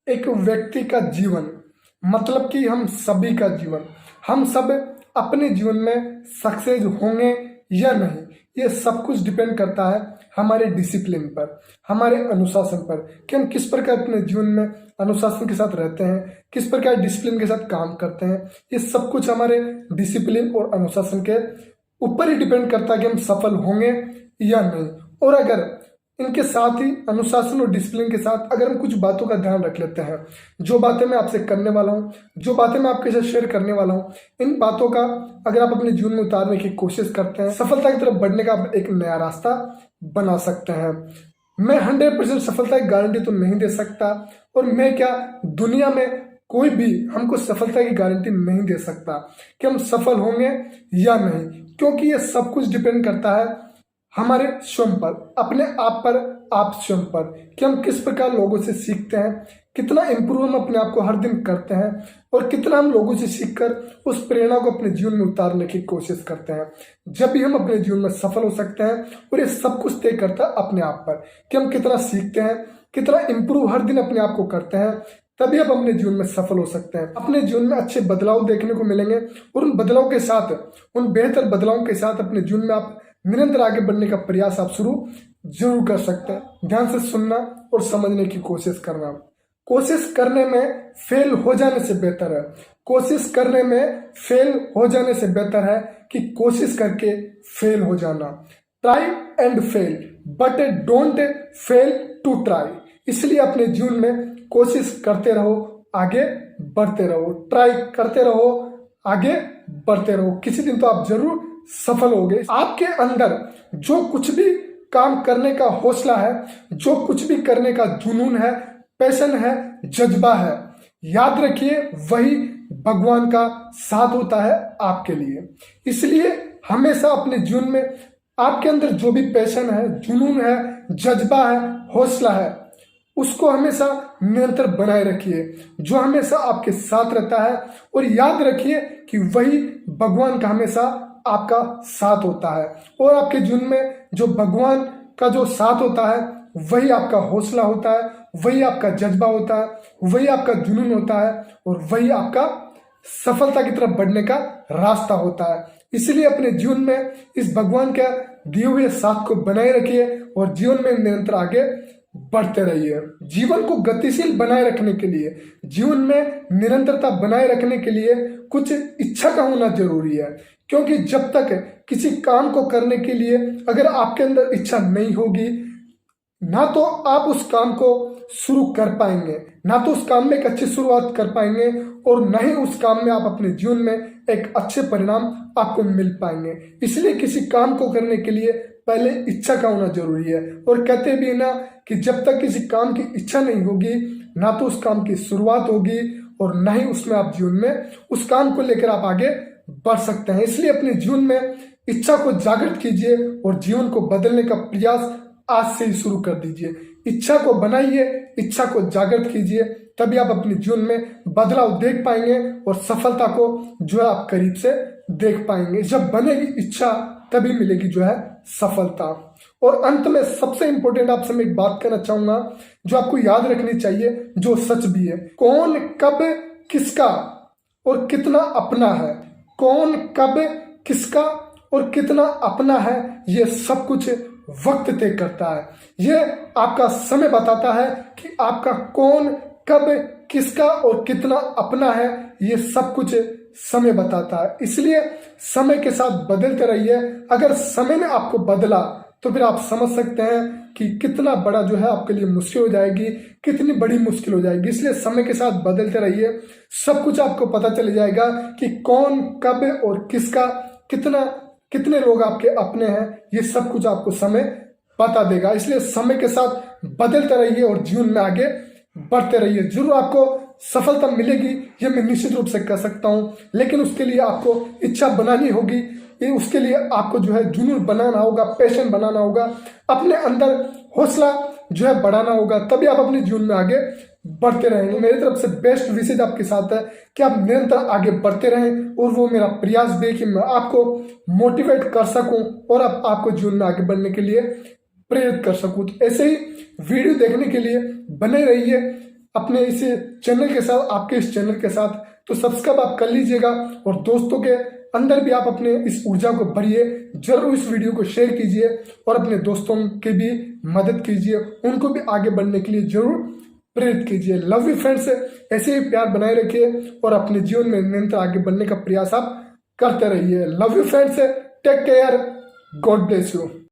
एक व्यक्ति का जीवन मतलब कि हम सभी का जीवन, हम सब अपने जीवन में सक्सेस होंगे या नहीं, ये सब कुछ डिपेंड करता है हमारे डिसिप्लिन पर, हमारे अनुशासन पर कि हम किस प्रकार अपने जीवन में अनुशासन के साथ रहते हैं, किस प्रकार डिसिप्लिन के साथ काम करते हैं। ये सब कुछ हमारे डिसिप्लिन और अनुशासन के ऊपर ही डिपेंड करता है कि हम सफल होंगे या नहीं। और अगर इनके साथ ही अनुशासन और डिसिप्लिन के साथ अगर हम कुछ बातों का ध्यान रख लेते हैं, जो बातें मैं आपसे करने वाला हूँ, जो बातें मैं आपके साथ शेयर करने वाला हूँ, इन बातों का अगर आप अपने जीवन में उतारने की कोशिश करते हैं, सफलता की तरफ बढ़ने का आप एक नया रास्ता बना सकते हैं। मैं 100% सफलता की गारंटी तो नहीं दे सकता, और मैं क्या, दुनिया में कोई भी हमको सफलता की गारंटी नहीं दे सकता कि हम सफल होंगे या नहीं, क्योंकि ये सब कुछ डिपेंड करता है हमारे स्वयं पर, अपने आप पर, आप स्वयं पर, कि हम किस प्रकार लोगों से सीखते हैं, कितना इम्प्रूव हम अपने आप को हर दिन करते हैं, और कितना हम लोगों से सीखकर उस प्रेरणा को अपने जीवन में उतारने की कोशिश करते हैं। जब भी हम अपने जीवन में सफल हो सकते हैं, और ये सब कुछ तय करता है अपने आप पर कि हम कितना सीखते हैं, कितना इम्प्रूव हर दिन अपने आप को करते हैं, तभी आप अपने जीवन में सफल हो सकते हैं। अपने जीवन में अच्छे बदलाव देखने को मिलेंगे, और उन बदलाव के साथ, उन बेहतर बदलावों के साथ अपने जीवन में आप निरंतर आगे बढ़ने का प्रयास आप शुरू जरूर कर सकते हैं। ध्यान से सुनना और समझने की कोशिश करना। कोशिश करने में फेल हो जाने से बेहतर है, कोशिश करने में फेल हो जाने से बेहतर है कि कोशिश करके फेल हो जाना। Try and fail but don't fail to try. इसलिए अपने जीवन में कोशिश करते रहो, आगे बढ़ते रहो, ट्राई करते रहो, आगे बढ़ते रहो। किसी दिन तो आप जरूर सफल होगे। आपके अंदर जो कुछ भी काम करने का हौसला है, जो कुछ भी करने का जुनून है, पैशन है, जज्बा है, याद रखिए वही भगवान का साथ होता है आपके लिए। इसलिए हमेशा अपने जीवन में आपके अंदर जो भी पैशन है, जुनून है, जज्बा है, हौसला है, उसको हमेशा निरंतर बनाए रखिए, जो हमेशा आपके साथ रहता है। और याद रखिए कि वही भगवान का हमेशा आपका साथ होता है, और आपके जीवन में जो भगवान का जो साथ होता है वही आपका हौसला होता है, वही आपका जज्बा होता है, वही आपका जुनून होता है, और वही आपका सफलता की तरफ बढ़ने का रास्ता होता है। इसलिए अपने जीवन में इस भगवान के दिए हुए साथ को बनाए रखिए, और जीवन में निरंतर आगे बढ़ते रहिए। जीवन को गतिशील बनाए रखने के लिए, जीवन में निरंतरता बनाए रखने के लिए कुछ इच्छा का होना जरूरी है, क्योंकि जब तक किसी काम को करने के लिए अगर आपके अंदर इच्छा नहीं होगी, ना तो आप उस काम को शुरू कर पाएंगे, ना तो उस काम में एक अच्छी शुरुआत कर पाएंगे, और न ही उस काम में आप अपने जीवन में एक अच्छे परिणाम आपको मिल पाएंगे। इसलिए किसी काम को करने के लिए पहले इच्छा का होना जरूरी है। और कहते भी ना कि जब तक किसी काम की इच्छा नहीं होगी, ना तो उस काम की शुरुआत होगी, और ना ही उसमें आप जीवन में उस काम को लेकर आप आगे बढ़ सकते हैं। इसलिए अपने जीवन में इच्छा को जागृत कीजिए, और जीवन को बदलने का प्रयास आज से ही शुरू कर दीजिए। इच्छा को बनाइए, इच्छा को जागृत कीजिए, तभी आप अपने जीवन में बदलाव देख पाएंगे, और सफलता को जो है आप करीब से देख पाएंगे। जब बनेगी इच्छा तभी मिलेगी जो है सफलता। और अंत में सबसे इंपॉर्टेंट आपसे मैं एक बात कहना चाहूंगा, जो आपको याद रखनी चाहिए, जो सच भी है। कौन कब किसका और कितना अपना है, कौन कब किसका और कितना अपना है, ये सब कुछ वक्त तय करता है। ये आपका समय बताता है कि आपका कौन कब किसका और कितना अपना है, ये सब कुछ समय बताता है। इसलिए समय के साथ बदलते रहिए। अगर समय ने आपको बदला तो फिर आप समझ सकते हैं कि कितना बड़ा जो है आपके लिए मुश्किल हो जाएगी, कितनी बड़ी मुश्किल हो जाएगी। इसलिए समय के साथ बदलते रहिए, सब कुछ आपको पता चल जाएगा कि कौन कब और किसका कितना, कितने लोग आपके अपने हैं, ये सब कुछ आपको समय बता देगा। इसलिए समय के साथ बदलते रहिए और जीवन में आगे बढ़ते रहिए। जरूर आपको सफलता मिलेगी, ये मैं निश्चित रूप से कह सकता हूँ, लेकिन उसके लिए आपको इच्छा बनानी होगी, ये उसके लिए आपको जो है जुनून बनाना होगा, पैशन बनाना होगा, अपने अंदर हौसला जो है बढ़ाना होगा, तभी आप अपने जीवन में आगे बढ़ते रहेंगे। मेरी तरफ से बेस्ट विशेष आपके साथ है कि आप निरंतर आगे बढ़ते रहें, और वो मेरा प्रयास भी है कि मैं आपको मोटिवेट कर सकूं और आपको जीवन में आगे बढ़ने के लिए प्रेरित कर सकूं। तो ऐसे ही वीडियो देखने के लिए बने रहिए, अपने इस चैनल के साथ, आपके इस चैनल के साथ, तो सब्सक्राइब आप कर लीजिएगा और दोस्तों के अंदर भी आप अपने इस ऊर्जा को भरिए। जरूर इस वीडियो को शेयर कीजिए और अपने दोस्तों की भी मदद कीजिए, उनको भी आगे बढ़ने के लिए जरूर प्रेरित कीजिए। लव यू फ्रेंड्स, ऐसे ही प्यार बनाए रखिए और अपने जीवन में निरंतर आगे बढ़ने का प्रयास आप करते रहिए। Love you friends, take care, god bless you.